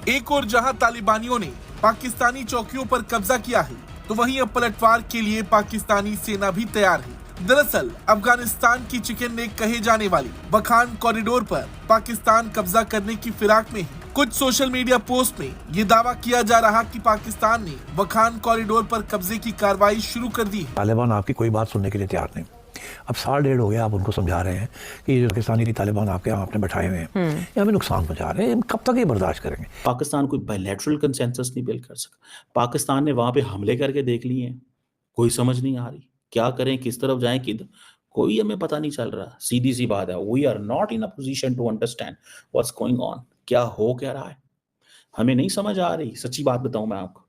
एक और जहां तालिबानियों ने पाकिस्तानी चौकियों पर कब्जा किया है, तो वहीं अब पलटवार के लिए पाकिस्तानी सेना भी तैयार है। दरअसल अफगानिस्तान की चिकन नेक कहे जाने वाली वखान कॉरिडोर पर पाकिस्तान कब्जा करने की फिराक में है। कुछ सोशल मीडिया पोस्ट में ये दावा किया जा रहा कि पाकिस्तान ने वखान कॉरिडोर पर कब्जे की कार्रवाई शुरू कर दी है। तालिबान आपकी कोई बात सुनने के लिए तैयार नहीं। अब 1.5 साल हो गया आप उनको समझा रहे हैं कि ये पाकिस्तानी तालिबान आपके यहाँ आपने बैठाए हुए हैं, ये हमें नुकसान पहुंचा रहे हैं, कब तक ये बर्दाश्त करेंगे। पाकिस्तान कोई बायलैटरल कंसेंसस नहीं बिल्ड कर सका। पाकिस्तान ने वहां पे हमले करके देख लिए हैं, कोई समझ नहीं आ रही क्या करें, किस तरफ जाएं, किधर, कोई हमें पता नहीं चल रहा। सीधी सी बात है, we are not in a position to understand what's going on. क्या हो क्या रहा है हमें नहीं समझ आ रही। सच्ची बात बताऊं मैं आपको,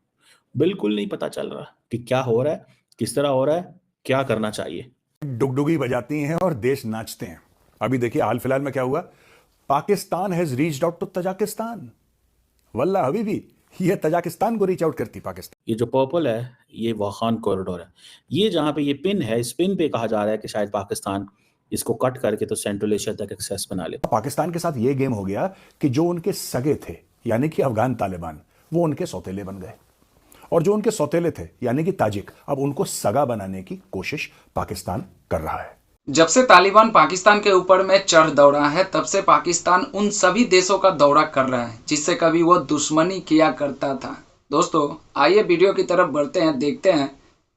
बिल्कुल नहीं पता चल रहा कि क्या हो रहा है, किस तरह हो रहा है, क्या करना चाहिए। डुगडुगी बजाती हैं और देश नाचते हैं। अभी देखिए हाल फिलहाल में क्या हुआ, Pakistan has reached out to Tajikistan. वल्ला हबीबी, ये तजाकिस्तान को रीच आउट करती पाकिस्तान। ये जो पर्पल है ये वाखान कॉरिडोर है, ये जहां पे ये पिन है, इस पिन पे कहा जा रहा है कि शायद पाकिस्तान इसको कट करके तो सेंट्रल एशिया तक एक्सेस बना ले। पाकिस्तान के साथ ये गेम हो गया कि जो उनके सगे थे यानी कि अफगान तालिबान, वो उनके सौतेले बन गए, और जो उनके सौतेले थे यानी कि ताजिक, अब उनको सगा बनाने की कोशिश पाकिस्तान कर रहा है। जब से तालिबान पाकिस्तान के ऊपर में चढ़ दौड़ा है, तब से पाकिस्तान उन सभी देशों का दौरा कर रहा है जिससे कभी वो दुश्मनी किया करता था। दोस्तों आइए वीडियो की तरफ बढ़ते हैं, देखते हैं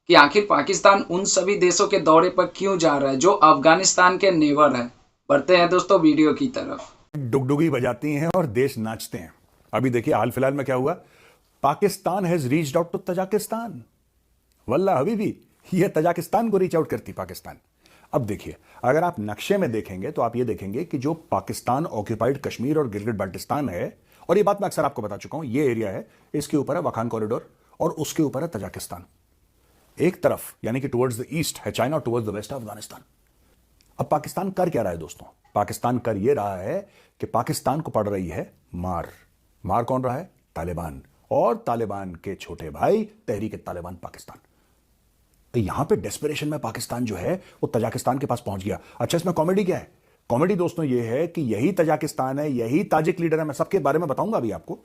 कि आखिर पाकिस्तान उन सभी देशों के दौरे पर क्यों जा रहा है जो अफगानिस्तान के नेबर है। बढ़ते हैं दोस्तों वीडियो की तरफ। डुगडुगी बजाती हैं और देश नाचते हैं। अभी देखिए हाल फिलहाल में क्या हुआ, Pakistan has reached out to Tajikistan. वल्ला हबीबी, ये तजाकिस्तान को रीच आउट करती पाकिस्तान। अब देखिए अगर आप नक्शे में देखेंगे तो आप ये देखेंगे कि जो पाकिस्तान ऑक्यूपाइड कश्मीर और गिलगिट बाल्टिस्तान है, और ये बात मैं अक्सर आपको बता चुका हूं, ये एरिया है, इसके ऊपर है वखान कॉरिडोर और उसके ऊपर है तजाकिस्तान। एक तरफ यानी कि टुवर्ड्स द ईस्ट है China, towards the west Afghanistan. अब पाकिस्तान कर क्या रहा है दोस्तों, पाकिस्तान कर ये रहा है कि पाकिस्तान को पड़ रही है मार। मार कौन रहा है? तालिबान, और तालिबान के छोटे भाई तहरीक तालिबान पाकिस्तान। यहां पे डेस्परेशन में पाकिस्तान जो है वो तजाकिस्तान के पास पहुंच गया। अच्छा इसमें कॉमेडी क्या है? कॉमेडी दोस्तों ये है कि यही तजाकिस्तान है, यही ताजिक लीडर है, मैं सबके बारे में बताऊंगा अभी आपको।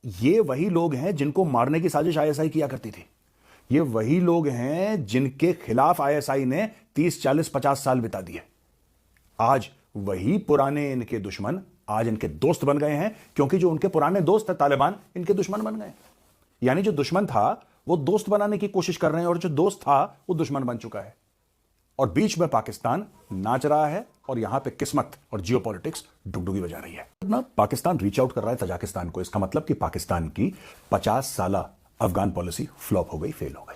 ये वही लोग हैं जिनको मारने की साजिश आईएसआई किया करती थी। ये वही लोग हैं जिनके खिलाफ आईएसआई ने 30, 40, 50 साल बिता दिए। आज वही पुराने इनके दुश्मन आज इनके दोस्त बन गए हैं, क्योंकि जो उनके पुराने दोस्त थे तालिबान, इनके दुश्मन बन गए। यानी जो दुश्मन था वो दोस्त बनाने की कोशिश कर रहे हैं, और जो दोस्त था वो दुश्मन बन चुका है। और बीच में पाकिस्तान नाच रहा है, और यहां पे किस्मत और जियोपॉलिटिक्स डुगडुगी बजा रही है ना। पाकिस्तान रीच आउट कर रहा है तजाकिस्तान को, इसका मतलब कि पाकिस्तान की 50 साल अफगान पॉलिसी फ्लॉप हो गई, फेल हो गई।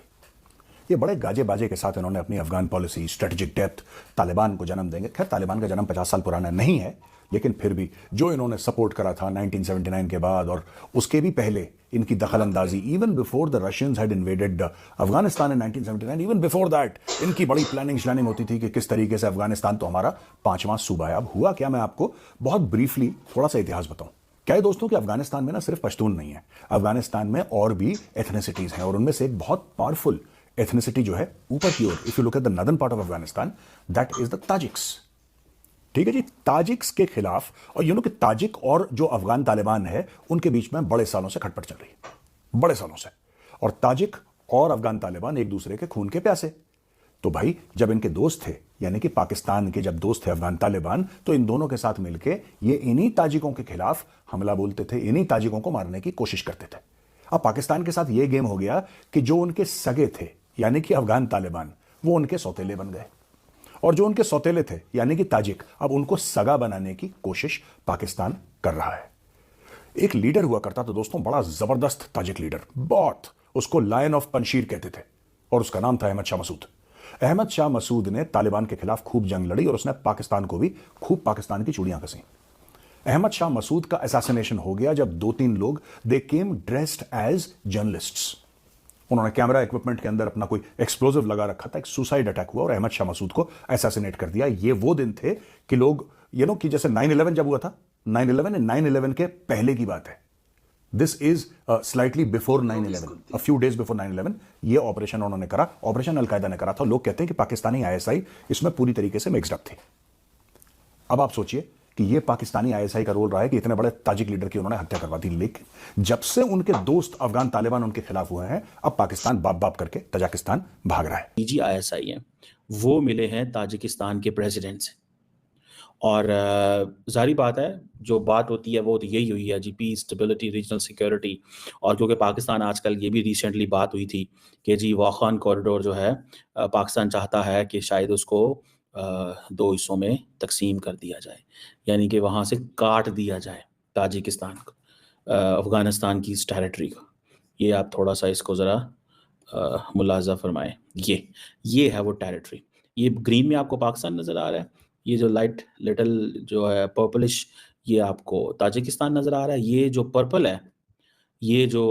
ये बड़े गाजे बाजे के साथ इन्होंने अपनी Afghan policy, strategic depth, Taliban को जन्म देंगे। खैर तालिबान का जन्म 50 साल पुराना नहीं है, लेकिन फिर भी जो इन्होंने सपोर्ट करा था 1979 के बाद और उसके भी पहले इनकी दखल अंदाजी, even before the Russians had invaded Afghanistan in 1979, even before that इनकी बड़ी प्लानिंग होती थी कि किस तरीके से अफगानिस्तान तो हमारा 5वां सूबा है। अब हुआ क्या, मैं आपको बहुत ब्रीफली थोड़ा सा इतिहास बताऊं। क्या है दोस्तों कि अफगानिस्तान में ना सिर्फ पश्तून नहीं है, अफगानिस्तान में और भी एथनिसिटीज हैं, और उनमें से एक बहुत पावरफुल एथनिसिटी जो है ऊपर की ओर, if you look at the northern part of Afghanistan, that is the Tajiks. ठीक है जी, ताजिक्स के खिलाफ, और यू नो कि ताजिक और जो अफगान तालिबान है उनके बीच में बड़े सालों से खटपट चल रही है, बड़े सालों से। और ताजिक और अफगान तालिबान एक दूसरे के खून के प्यासे। तो भाई जब इनके दोस्त थे, यानी कि पाकिस्तान के जब दोस्त थे अफगान तालिबान, तो इन दोनों के साथ मिलकर ये इन्हीं ताजिकों के खिलाफ हमला बोलते थे, इन्हीं ताजिकों को मारने की कोशिश करते थे। अब पाकिस्तान के साथ यह गेम हो गया कि जो उनके सगे थे यानी कि अफगान तालिबान, वो उनके सौतेले बन गए, और जो उनके सौतेले थे यानी कि ताजिक, अब उनको सगा बनाने की कोशिश पाकिस्तान कर रहा है। एक लीडर हुआ करता था दोस्तों, बड़ा जबरदस्त ताजिक लीडर, बहुत, उसको लायन ऑफ पंशीर कहते थे, और उसका नाम था अहमद शाह मसूद। अहमद शाह मसूद ने तालिबान के खिलाफ खूब जंग लड़ी, और उसने पाकिस्तान को भी खूब पाकिस्तान की चूड़ियां कसी। अहमद शाह मसूद का असैसिनेशन हो गया जब 2-3 लोग दे केम ड्रेस्ड एज जर्नलिस्ट्स। उन्होंने कैमरा इक्विपमेंट के अंदर अपना कोई एक्सप्लोजिव लगा रखा था, एक सुसाइड अटैक हुआ और अहमद शाह मसूद को असैसिनेट कर दिया। ये वो दिन थे कि लोग कि जैसे 9/11 जब हुआ था, 9/11 के पहले की बात है। This is slightly before 9/11, a few days before 9/11 ये ऑपरेशन उन्होंने करा, ऑपरेशन अलकायदा ने करा था। लोग कहते हैं कि पाकिस्तानी आईएसआई इसमें पूरी तरीके से मिक्स्ड अप थी। अब आप सोचिए कि ये पाकिस्तानी आईएसआई का रोल रहा है कि इतने बड़े ताजिक लीडर की उन्होंने हत्या करवा दी, लेकिन जब से उनके दोस्त अफगान तालिबान उनके खिलाफ हुए हैं, अब पाकिस्तान बाप बाप करके तजाकिस्तान भाग रहा है। निजी आईएसआई हैं वो मिले हैं ताजिकिस्तान के प्रेसिडेंट से, और जाहिर बात है जो बात होती है वो तो यही हुई है जी, पीस, स्टेबिलिटी, रीजनल सिक्योरिटी। और क्योंकि पाकिस्तान आजकल, ये भी रिसेंटली बात हुई थी कि जी वाखान कॉरिडोर जो है पाकिस्तान चाहता है कि शायद उसको 2 हिस्सों में तकसीम कर दिया जाए, यानी कि वहाँ से काट दिया जाए ताजिकिस्तान को, अफ़गानिस्तान की इस टेरिटरी को। ये आप थोड़ा सा इसको ज़रा मुलाज़ा फरमाएं। ये है वो टेरिटरी। ये ग्रीन में आपको पाकिस्तान नज़र आ रहा है, ये जो लाइट लिटिल जो है पर्पलिश, ये आपको ताजिकिस्तान नज़र आ रहा है। ये जो पर्पल है, ये जो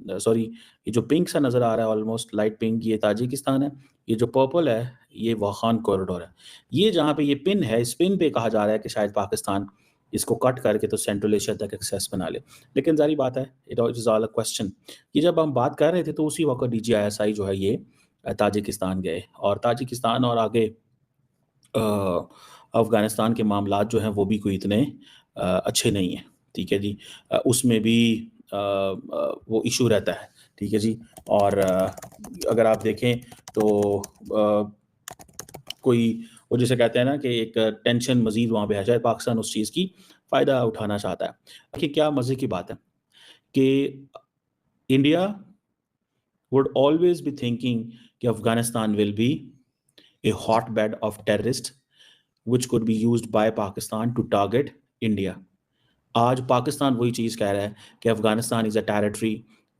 सॉरी, ये जो पिंक सा नज़र आ रहा है, ऑलमोस्ट लाइट पिंक, ये ताजिकिस्तान है। ये जो पर्पल है, ये वाखान कॉरिडोर है। ये जहाँ पे ये पिन है, इस पिन पे कहा जा रहा है कि शायद पाकिस्तान इसको कट करके तो सेंट्रल एशिया तक एक्सेस बना ले। लेकिन जारी बात है, it is all a question. ये जब हम बात कर रहे थे तो उसी वक्त DGISI जो है ये ताजिकिस्तान गए, और ताजिकिस्तान और आगे अफ़गानिस्तान के मामलात जो हैं वो भी कोई इतने अच्छे नहीं हैं, ठीक है जी। उसमें भी वो इशू रहता है, ठीक है जी। और अगर आप देखें तो कोई वो जिसे कहते हैं ना कि एक टेंशन मज़ीद वहाँ पे है, शायद पाकिस्तान उस चीज़ की फ़ायदा उठाना चाहता है। देखिए क्या मज़े की बात है कि India would always be thinking कि Afghanistan will be a hotbed of terrorists which could be used by Pakistan to target India. आज पाकिस्तान वही चीज़ कह रहा है कि Afghanistan is a territory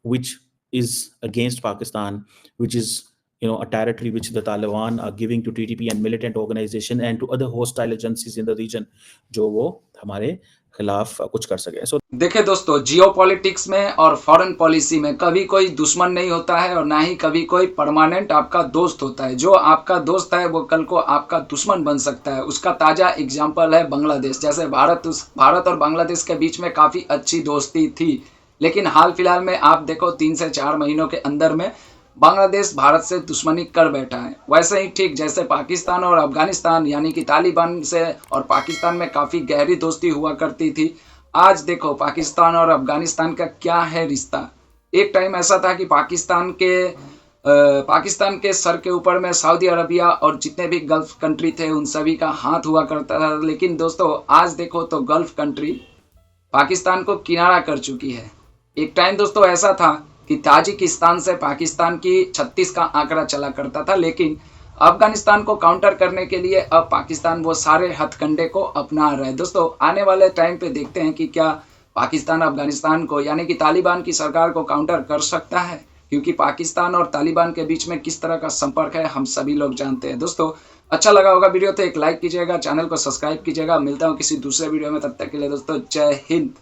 which is against Pakistan, which is a territory which the Taliban are giving to TTP and militant organization and to other hostile agencies in the region, जो वो हमारे खिलाफ कुछ कर सके। So देखिए दोस्तों, जियोपॉलिटिक्स में और फॉरेन पॉलिसी में कभी कोई दुश्मन नहीं होता है और ना ही कभी कोई परमानेंट आपका दोस्त होता है। जो आपका दोस्त है वो कल को आपका दुश्मन बन सकता है। उसका ताज़ा एग्जाम्पल है बांग्लादेश। जैसे भारत और बांग्लादेश के बीच में काफ़ी अच्छी दोस्ती थी, लेकिन हाल फिलहाल में आप देखो 3 से 4 महीनों के अंदर में बांग्लादेश भारत से दुश्मनी कर बैठा है। वैसे ही ठीक जैसे पाकिस्तान और अफगानिस्तान यानी कि तालिबान से और पाकिस्तान में काफ़ी गहरी दोस्ती हुआ करती थी, आज देखो पाकिस्तान और अफगानिस्तान का क्या है रिश्ता। एक टाइम ऐसा था कि पाकिस्तान के सर के ऊपर में सऊदी अरबिया और जितने भी गल्फ कंट्री थे उन सभी का हाथ हुआ करता था, लेकिन दोस्तों आज देखो तो गल्फ कंट्री पाकिस्तान को किनारा कर चुकी है। एक टाइम दोस्तों ऐसा था कि ताजिकिस्तान से पाकिस्तान की 36 का आंकड़ा चला करता था, लेकिन अफगानिस्तान को काउंटर करने के लिए अब पाकिस्तान वो सारे हथकंडे को अपना रहा है। दोस्तों आने वाले टाइम पे देखते हैं कि क्या पाकिस्तान अफगानिस्तान को यानी कि तालिबान की सरकार को काउंटर कर सकता है, क्योंकि पाकिस्तान और तालिबान के बीच में किस तरह का संपर्क है हम सभी लोग जानते हैं। दोस्तों अच्छा लगा होगा वीडियो तो एक लाइक कीजिएगा, चैनल को सब्सक्राइब कीजिएगा। मिलता हूँ किसी दूसरे वीडियो में, तब तक के लिए दोस्तों जय हिंद।